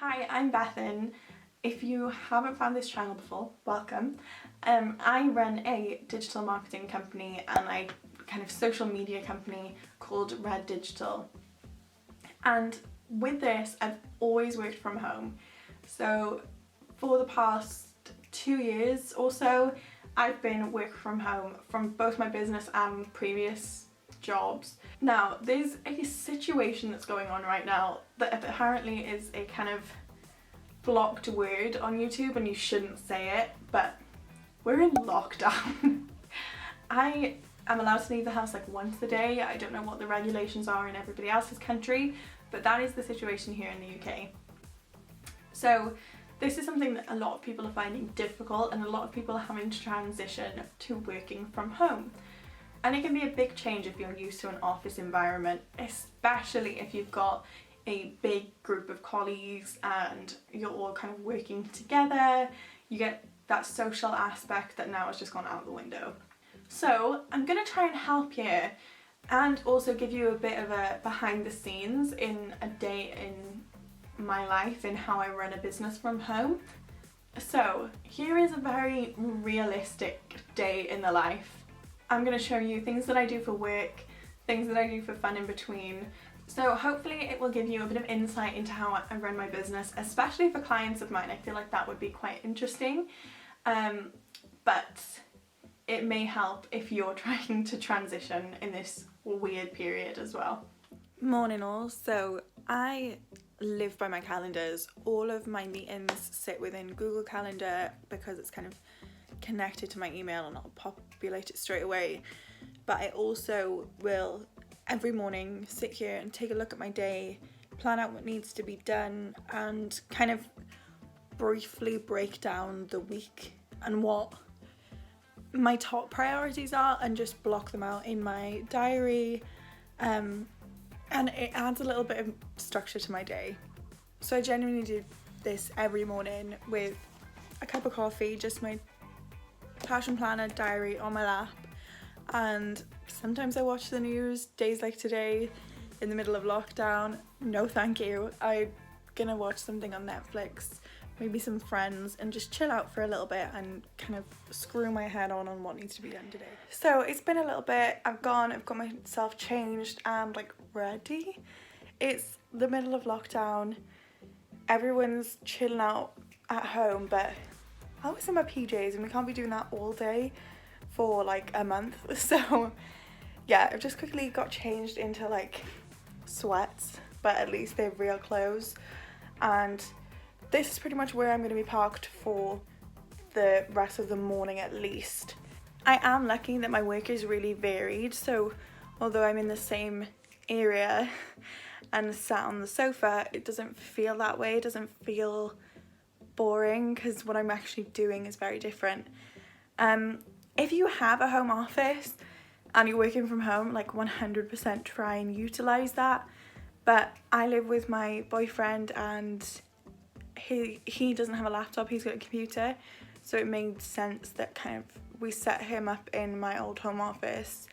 Hi, I'm Bethan. If you haven't found this channel before, welcome. I run a digital marketing company and a kind of social media company called Red Digital. And with this, I've always worked from home. So for the past 2 years or so, I've been working from home from both my business and previous jobs. Now, there's a situation that's going on right now that apparently is a kind of blocked word on YouTube and you shouldn't say it, but we're in lockdown. I am allowed to leave the house like once a day. I don't know what the regulations are in everybody else's country, but that is the situation here in the UK. So this is something that a lot of people are finding difficult, and a lot of people are having to transition to working from home. And it can be a big change if you're used to an office environment, especially if you've got a big group of colleagues and you're all kind of working together. You get that social aspect that now has just gone out the window. So I'm going to try and help you and also give you a bit of a behind the scenes in a day in my life, in how I run a business from home. So here is a very realistic day in the life. I'm going to show you things that I do for work, things that I do for fun in between. So hopefully it will give you a bit of insight into how I run my business, especially for clients of mine. I feel like that would be quite interesting, but it may help if you're trying to transition in this weird period as well. Morning all. So I live by my calendars. All of my meetings sit within Google Calendar because it's kind of connected to my email and I'll populate it straight away. But I also will every morning sit here and take a look at my day, plan out what needs to be done, and kind of briefly break down the week and what my top priorities are and just block them out in my diary, and it adds a little bit of structure to my day. So I genuinely do this every morning with a cup of coffee, just my passion planner diary on my lap, and sometimes I watch the news. Days like today in the middle of lockdown, no thank you. I'm gonna watch something on Netflix, maybe some Friends, and just chill out for a little bit and kind of screw my head on what needs to be done today. So it's been a little bit. I've got myself changed and like ready. It's the middle of lockdown, everyone's chilling out at home, but I was in my PJs and we can't be doing that all day for like a month. So yeah, I've just quickly got changed into like sweats, but at least they're real clothes, and this is pretty much where I'm going to be parked for the rest of the morning at least. I am lucky that my work is really varied, so although I'm in the same area and sat on the sofa, it doesn't feel that way. It doesn't feel boring because what I'm actually doing is very different. If you have a home office and you're working from home, like 100% try and utilize that. But I live with my boyfriend and he doesn't have a laptop, he's got a computer, so it made sense that kind of we set him up in my old home office.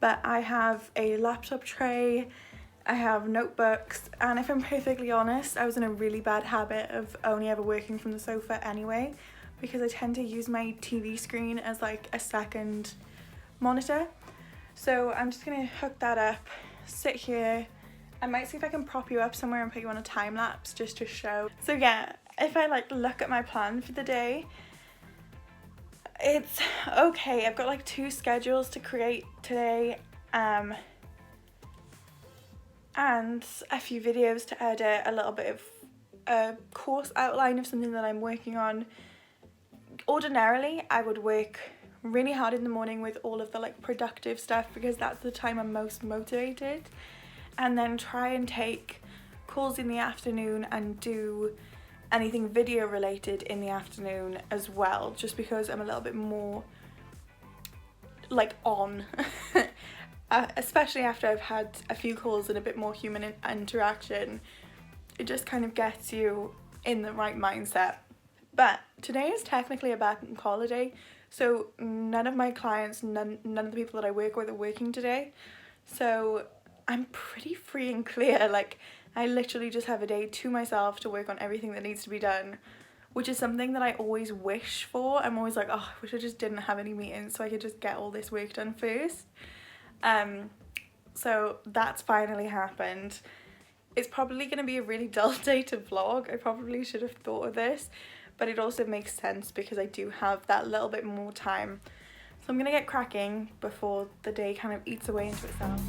But I have a laptop tray, I have notebooks, and if I'm perfectly honest, I was in a really bad habit of only ever working from the sofa anyway, because I tend to use my TV screen as like a second monitor. So I'm just gonna hook that up, sit here. I might see if I can prop you up somewhere and put you on a time lapse just to show. So yeah, if I like look at my plan for the day, it's okay. I've got like 2 schedules to create today, and a few videos to edit, a little bit of a course outline of something that I'm working on. Ordinarily, I would work really hard in the morning with all of the like productive stuff because that's the time I'm most motivated, and then try and take calls in the afternoon and do anything video related in the afternoon as well, just because I'm a little bit more like on especially after I've had a few calls and a bit more human interaction. It just kind of gets you in the right mindset. But today is technically a bank holiday, so none of my clients, none of the people that I work with are working today. So I'm pretty free and clear. Like, I literally just have a day to myself to work on everything that needs to be done, which is something that I always wish for. I'm always like, oh, I wish I just didn't have any meetings so I could just get all this work done first. So that's finally happened. It's probably going to be a really dull day to vlog. I probably should have thought of this, but it also makes sense because I do have that little bit more time. So I'm going to get cracking before the day kind of eats away into itself.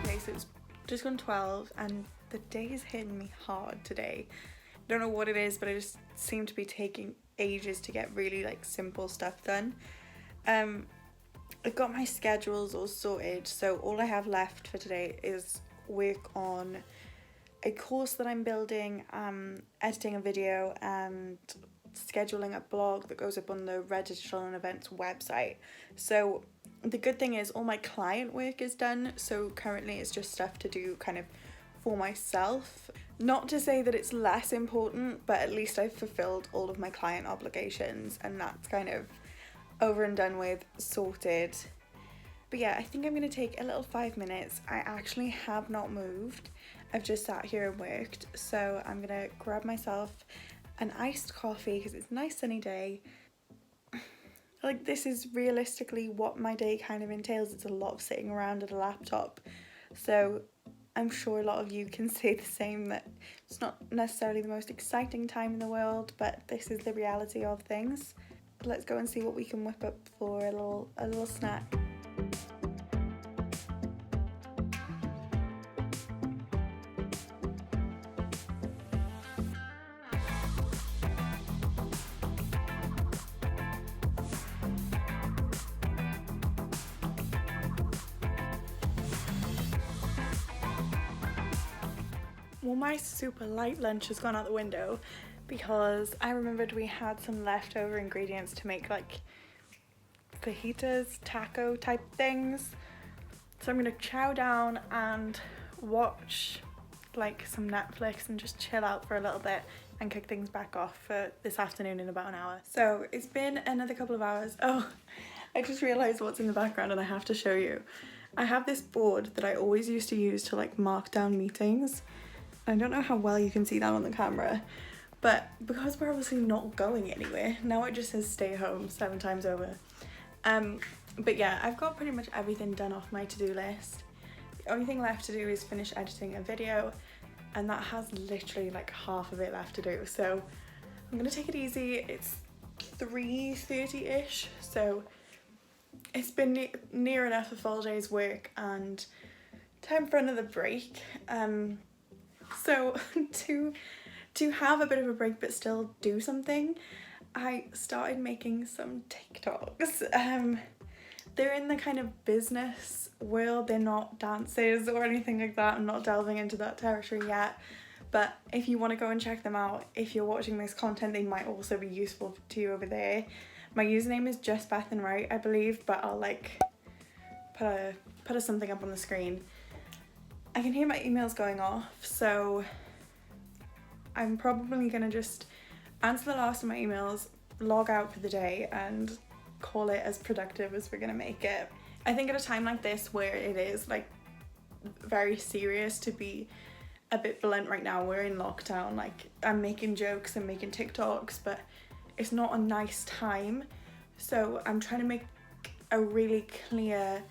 Okay, so it's just gone 12 and the day is hitting me hard today. I don't know what it is, but I just seem to be taking ages to get really like simple stuff done. I've got my schedules all sorted, so all I have left for today is work on a course that I'm building, editing a video and scheduling a blog that goes up on the Red Digital and Events website. So the good thing is all my client work is done, so currently it's just stuff to do kind of for myself. Not to say that it's less important, but at least I've fulfilled all of my client obligations and that's kind of over and done with, sorted. But yeah, I think I'm gonna take a little 5 minutes. I actually have not moved. I've just sat here and worked. So I'm gonna grab myself an iced coffee because it's a nice sunny day. Like, this is realistically what my day kind of entails. It's a lot of sitting around at a laptop. So I'm sure a lot of you can say the same, that it's not necessarily the most exciting time in the world, but this is the reality of things. Let's go and see what we can whip up for a little snack. Well, my super light lunch has gone out the window because I remembered we had some leftover ingredients to make like fajitas, taco type things. So I'm gonna chow down and watch like some Netflix and just chill out for a little bit and kick things back off for this afternoon in about an hour. So it's been another couple of hours. Oh, I just realized what's in the background and I have to show you. I have this board that I always used to use to like mark down meetings. I don't know how well you can see that on the camera, but because we're obviously not going anywhere, now it just says stay home 7 times over. But yeah, I've got pretty much everything done off my to-do list. The only thing left to do is finish editing a video, and that has literally like half of it left to do. So I'm gonna take it easy. It's 3:30-ish, so it's been near enough a full day's work and time for another break. So to have a bit of a break but still do something, I started making some TikToks. They're in the kind of business world, they're not dances or anything like that. I'm not delving into that territory yet, but if you want to go and check them out, if you're watching this content, they might also be useful to you over there. My username is just Beth and Wright, I believe, but I'll like put a something up on the screen. I can hear my emails going off, so I'm probably gonna just answer the last of my emails, log out for the day and call it as productive as we're gonna make it. I think at a time like this where it is like very serious to be a bit blunt right now, we're in lockdown, like I'm making jokes and making TikToks, but it's not a nice time. So I'm trying to make a really clear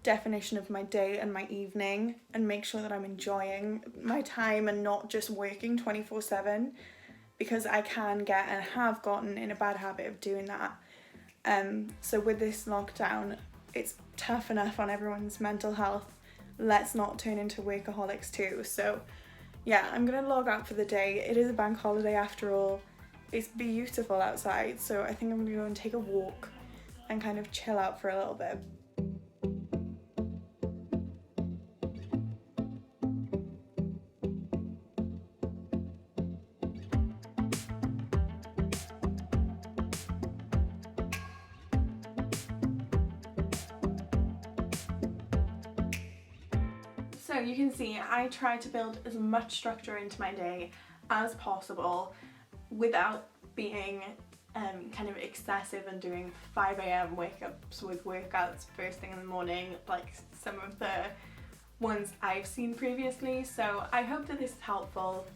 definition of my day and my evening and make sure that I'm enjoying my time and not just working 24/7, because I can get and have gotten in a bad habit of doing that. So with this lockdown, it's tough enough on everyone's mental health. Let's not turn into workaholics too. So yeah, I'm gonna log out for the day. It is a bank holiday after all. It's beautiful outside, so I think I'm gonna go and take a walk and kind of chill out for a little bit. So you can see I try to build as much structure into my day as possible without being kind of excessive and doing 5 a.m. wake-ups with workouts first thing in the morning, like some of the ones I've seen previously. So I hope that this is helpful.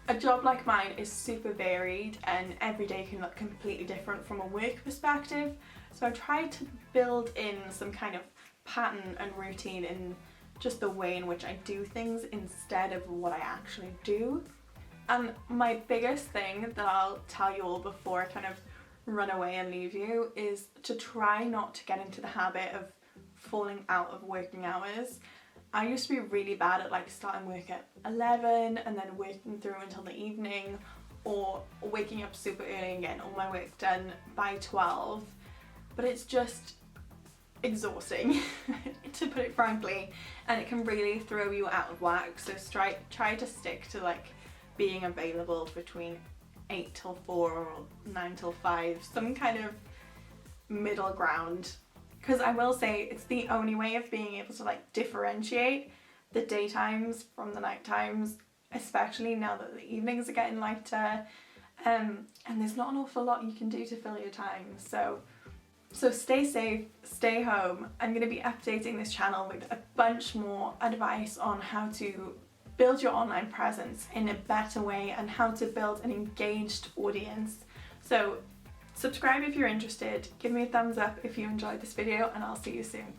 A job like mine is super varied and every day can look completely different from a work perspective. So I've tried to build in some kind of pattern and routine in just the way in which I do things instead of what I actually do. And my biggest thing that I'll tell you all before I kind of run away and leave you is to try not to get into the habit of falling out of working hours. I used to be really bad at like starting work at 11 and then working through until the evening, or waking up super early and getting all my work done by 12. But it's just exhausting to put it frankly, and it can really throw you out of whack. So try to stick to like being available between 8 till 4 or 9 till 5, some kind of middle ground. Because I will say it's the only way of being able to like differentiate the daytimes from the night times, especially now that the evenings are getting lighter, and there's not an awful lot you can do to fill your time. So stay safe, stay home. I'm going to be updating this channel with a bunch more advice on how to build your online presence in a better way and how to build an engaged audience. So subscribe if you're interested, give me a thumbs up if you enjoyed this video, and I'll see you soon.